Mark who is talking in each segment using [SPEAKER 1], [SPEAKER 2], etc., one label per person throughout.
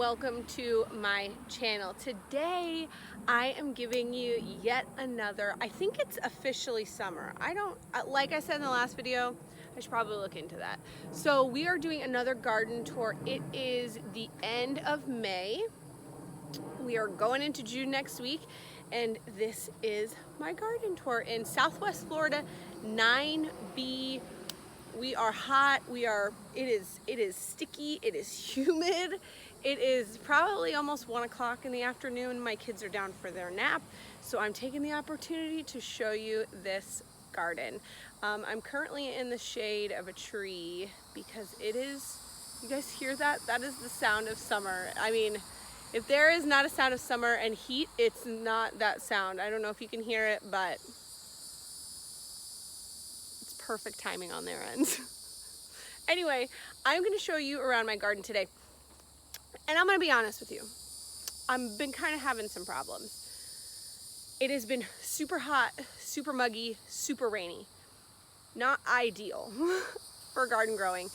[SPEAKER 1] welcome to my channel. Today I am giving you yet another, I think it's officially summer. Like I said in the last video, I should probably look into that. So we are doing another garden tour. It is the end of May. We are going into June next week, and this is my garden tour in Southwest Florida, 9B. We are hot, it is sticky, it is humid. It is probably almost 1 o'clock in the afternoon. My kids are down for their nap, so I'm taking the opportunity to show you this garden. I'm currently in the shade of a tree because it is, you guys hear that? That is the sound of summer. I mean, if there is not a sound of summer and heat, it's not that sound. I don't know if you can hear it, but perfect timing on their end. Anyway, I'm going to show you around my garden today. And I'm going to be honest with you. I've been kind of having some problems. It has been super hot, super muggy, super rainy. Not ideal for garden growing.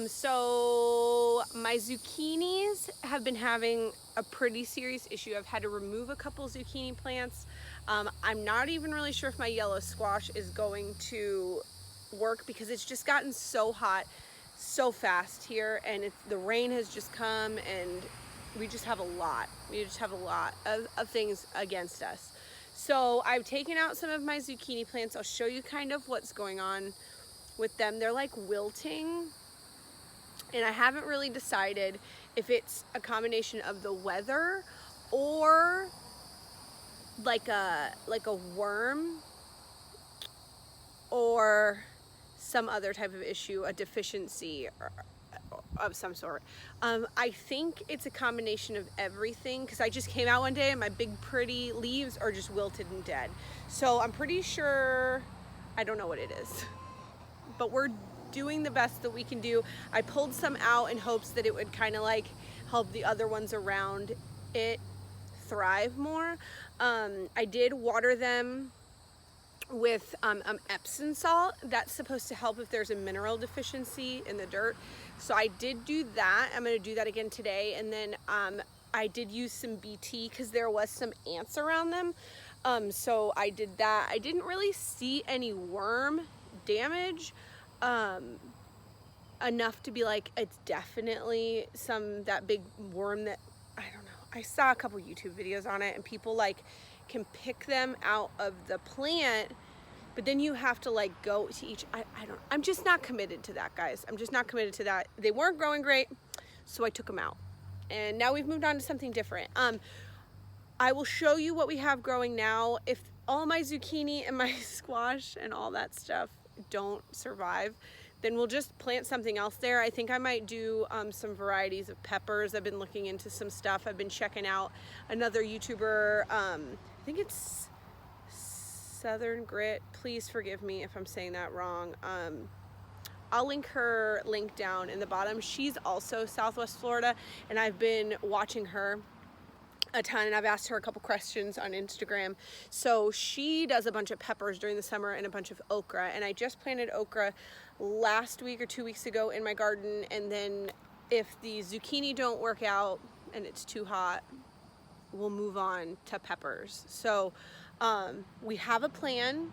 [SPEAKER 1] So my zucchinis have been having a pretty serious issue. I've had to remove a couple zucchini plants. I'm not even really sure if my yellow squash is going to work because it's just gotten so hot so fast here, and the rain has just come, and we just have a lot of things against us. So I've taken out some of my zucchini plants. I'll show you kind of what's going on with them. They're like wilting, and I haven't really decided if it's a combination of the weather or like a worm or some other type of issue, a deficiency of some sort. I think it's a combination of everything, because I just came out one day and my big pretty leaves are just wilted and dead. So I'm pretty sure, I don't know what it is, but we're doing the best that we can do. I pulled some out in hopes that it would kind of like help the other ones around it thrive more. I did water them with Epsom salt. That's supposed to help if there's a mineral deficiency in the dirt. So I did do that. I'm going to do that again today. And then I did use some BT because there was some ants around them. So I did that. I didn't really see any worm damage enough to be like, it's definitely that big worm that, I don't know. I saw a couple YouTube videos on it, and people like can pick them out of the plant, but then you have to like go to each, I'm just not committed to that, guys. I'm just not committed to that. They weren't growing great, so I took them out, and now we've moved on to something different. I will show you what we have growing now. If all my zucchini and my squash and all that stuff don't survive, then we'll just plant something else there. I think I might do some varieties of peppers. I've been looking into some stuff. I've been checking out another YouTuber. I think it's Southern Grit. Please forgive me if I'm saying that wrong. I'll link her link down in the bottom. She's also Southwest Florida, and I've been watching her a ton, and I've asked her a couple questions on Instagram. So she does a bunch of peppers during the summer and a bunch of okra, and I just planted okra last week or 2 weeks ago in my garden. And then if the zucchini don't work out and it's too hot, we'll move on to peppers. So we have a plan.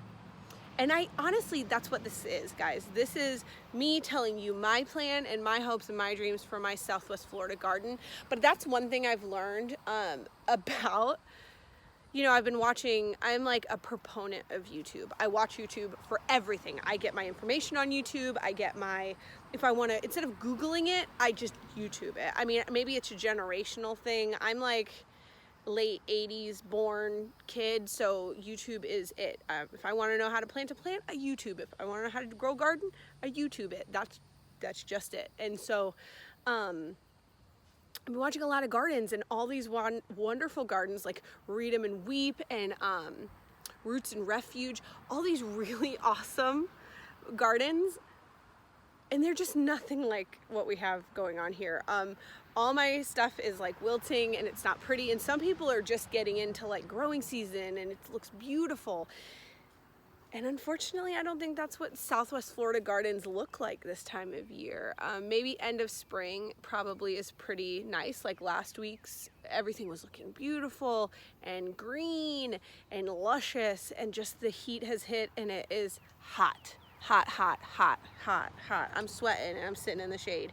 [SPEAKER 1] And honestly, that's what this is, guys. This is me telling you my plan and my hopes and my dreams for my Southwest Florida garden. But that's one thing I've learned about, I've been watching, I'm like a proponent of YouTube. I watch YouTube for everything. I get my information on YouTube. I get if I want to, instead of Googling it, I just YouTube it. I mean, maybe it's a generational thing. I'm like late 80s born kid, so YouTube is it. If I want to know how to plant a plant, I YouTube it. If I want to know how to grow garden, I YouTube it. That's just it. And so I've been watching a lot of gardens, and all these wonderful gardens like Read 'em and Weep and Roots and Refuge, all these really awesome gardens, and they're just nothing like what we have going on here. All my stuff is like wilting, and it's not pretty, and some people are just getting into like growing season and it looks beautiful. And unfortunately, I don't think that's what Southwest Florida gardens look like this time of year. Maybe end of spring probably is pretty nice. Like last week's, everything was looking beautiful and green and luscious, and just the heat has hit and it is hot. Hot, hot, hot, hot, hot. I'm sweating and I'm sitting in the shade.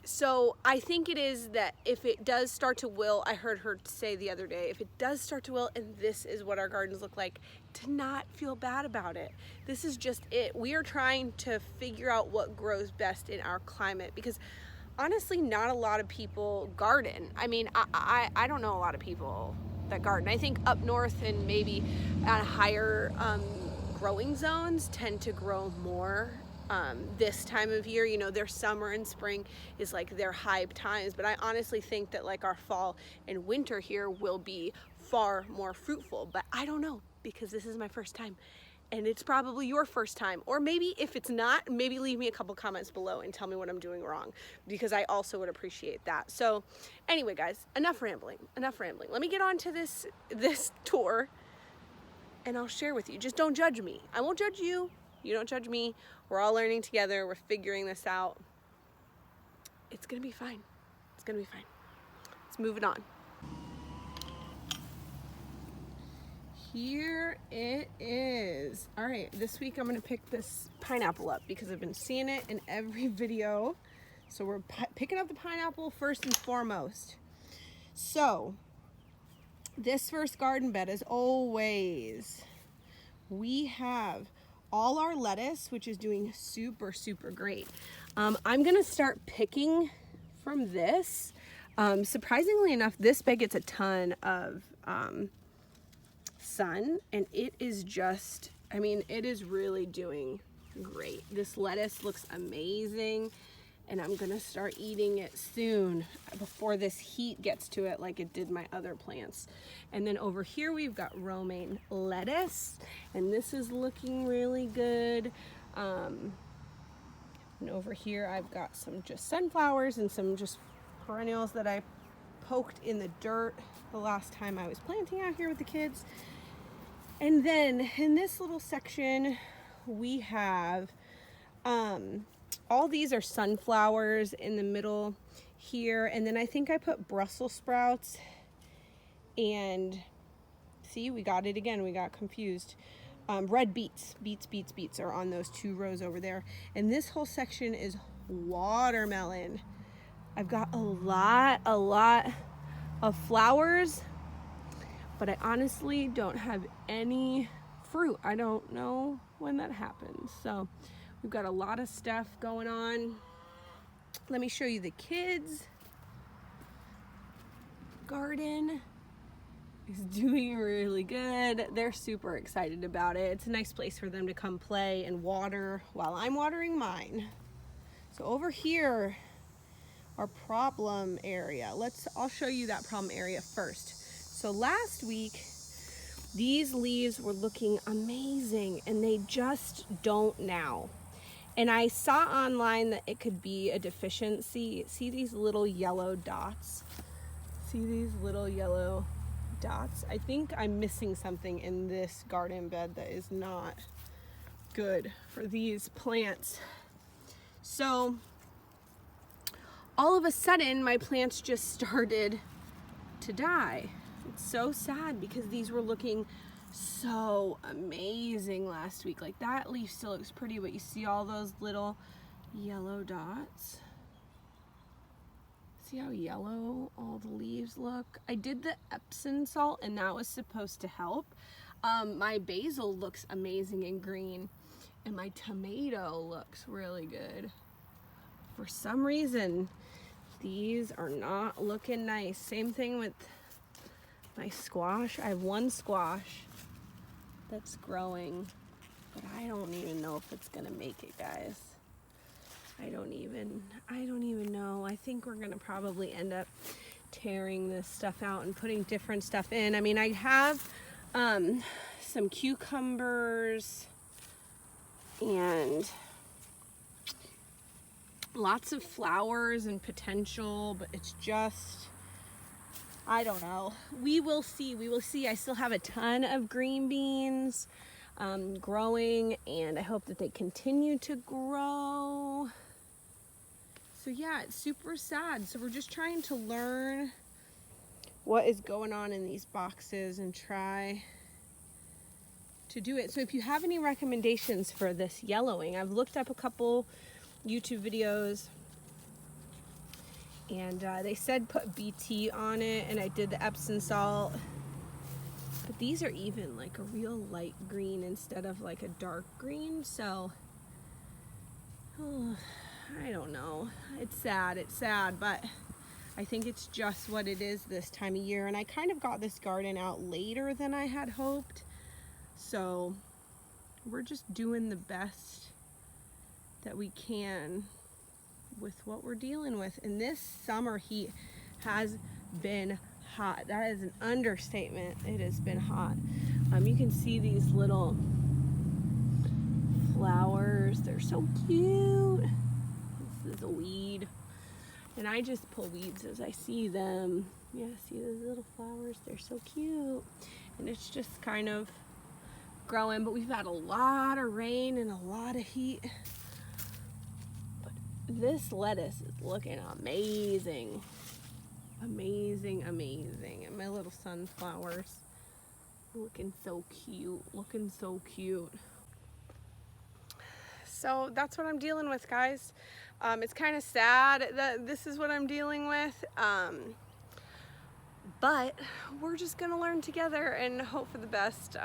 [SPEAKER 1] So I think it is that if it does start to wilt, I heard her say the other day, if it does start to wilt and this is what our gardens look like, to not feel bad about it. This is just it. We are trying to figure out what grows best in our climate, because honestly, not a lot of people garden. I mean, I don't know a lot of people that garden. I think up north and maybe at higher growing zones tend to grow more this time of year. You know, their summer and spring is like their hype times, but I honestly think that like our fall and winter here will be far more fruitful. But I don't know, because this is my first time, and it's probably your first time. Or maybe if it's not, maybe leave me a couple comments below and tell me what I'm doing wrong, because I also would appreciate that. So anyway, guys, enough rambling. Let me get on to this tour, and I'll share with you. Just don't judge me. I won't judge you. You don't judge me. We're all learning together. We're figuring this out. It's gonna be fine. It's gonna be fine. Let's move it on. Here it is. All right, this week I'm gonna pick this pineapple up because I've been seeing it in every video. So we're picking up the pineapple first and foremost. So this first garden bed, as always, we have all our lettuce, which is doing super, super great. I'm gonna start picking from this. Surprisingly enough, this bed gets a ton of sun, and it is just, I mean, it is really doing great. This lettuce looks amazing, and I'm gonna start eating it soon before this heat gets to it like it did my other plants. And then over here we've got romaine lettuce, and this is looking really good. And over here I've got some just sunflowers and some just perennials that I poked in the dirt the last time I was planting out here with the kids. And then in this little section we have all these are sunflowers in the middle here, and then I think I put Brussels sprouts, and see, we got it again, we got confused. Red beets are on those 2 rows over there, and this whole section is watermelon. I've got a lot of flowers, but I honestly don't have any fruit. I don't know when that happens. So we've got a lot of stuff going on. Let me show you the kids' garden. Is doing really good. They're super excited about it. It's a nice place for them to come play and water while I'm watering mine. So over here, our problem area. I'll show you that problem area first. So last week, these leaves were looking amazing, and they just don't now. And I saw online that it could be a deficiency. See these little yellow dots? See these little yellow dots? I think I'm missing something in this garden bed that is not good for these plants. So all of a sudden my plants just started to die. It's so sad because these were looking so amazing last week. Like that leaf still looks pretty, but you see all those little yellow dots? See how yellow all the leaves look? I did the Epsom salt, and that was supposed to help. My basil looks amazing and green, and my tomato looks really good. For some reason, these are not looking nice. Same thing with my squash. I have one squash that's growing, but I don't even know if it's gonna make it, guys. I don't even know. I think we're gonna probably end up tearing this stuff out and putting different stuff in. I mean, I have some cucumbers and lots of flowers and potential, but it's just I don't know. We will see. We will see. I still have a ton of green beans growing, and I hope that they continue to grow. So yeah, it's super sad. So we're just trying to learn what is going on in these boxes and try to do it. So if you have any recommendations for this yellowing, I've looked up a couple YouTube videos, and they said put BT on it, and I did the Epsom salt. But these are even like a real light green instead of like a dark green. So, I don't know. It's sad, but I think it's just what it is this time of year. And I kind of got this garden out later than I had hoped. So we're just doing the best that we can with what we're dealing with. And this summer heat has been hot. That is an understatement. It has been hot. You can see these little flowers. They're so cute. This is a weed. And I just pull weeds as I see them. Yeah, see those little flowers? They're so cute. And it's just kind of growing, but we've had a lot of rain and a lot of heat. But this lettuce is looking amazing. Amazing, amazing. And my little sunflowers looking so cute, looking so cute. So that's what I'm dealing with, guys. It's kind of sad that this is what I'm dealing with, but we're just gonna learn together and hope for the best.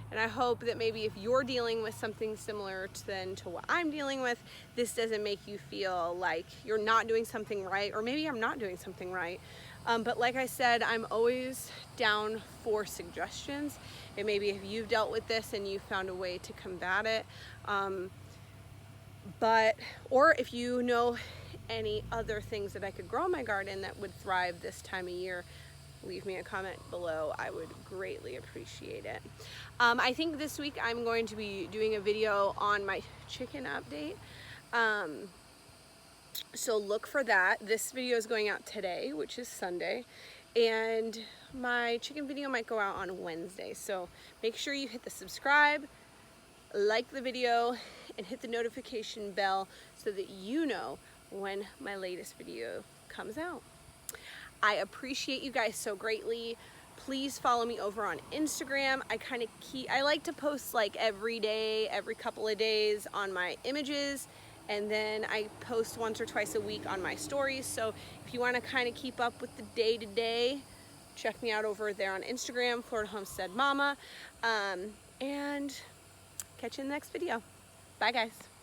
[SPEAKER 1] And I hope that maybe if you're dealing with something similar to what I'm dealing with, this doesn't make you feel like you're not doing something right, or maybe I'm not doing something right. But like I said, I'm always down for suggestions. And maybe if you've dealt with this and you found a way to combat it, or if you know any other things that I could grow in my garden that would thrive this time of year, leave me a comment below. I would greatly appreciate it. I think this week I'm going to be doing a video on my chicken update. So look for that. This video is going out today, which is Sunday, and my chicken video might go out on Wednesday. So make sure you hit the subscribe, like the video, and hit the notification bell so that you know when my latest video comes out. I appreciate you guys so greatly. Please follow me over on Instagram. I like to post like every day, every couple of days on my images, and then I post once or twice a week on my stories. So if you want to kind of keep up with the day-to-day, check me out over there on Instagram, Florida Homestead Mama, and catch you in the next video. Bye, guys.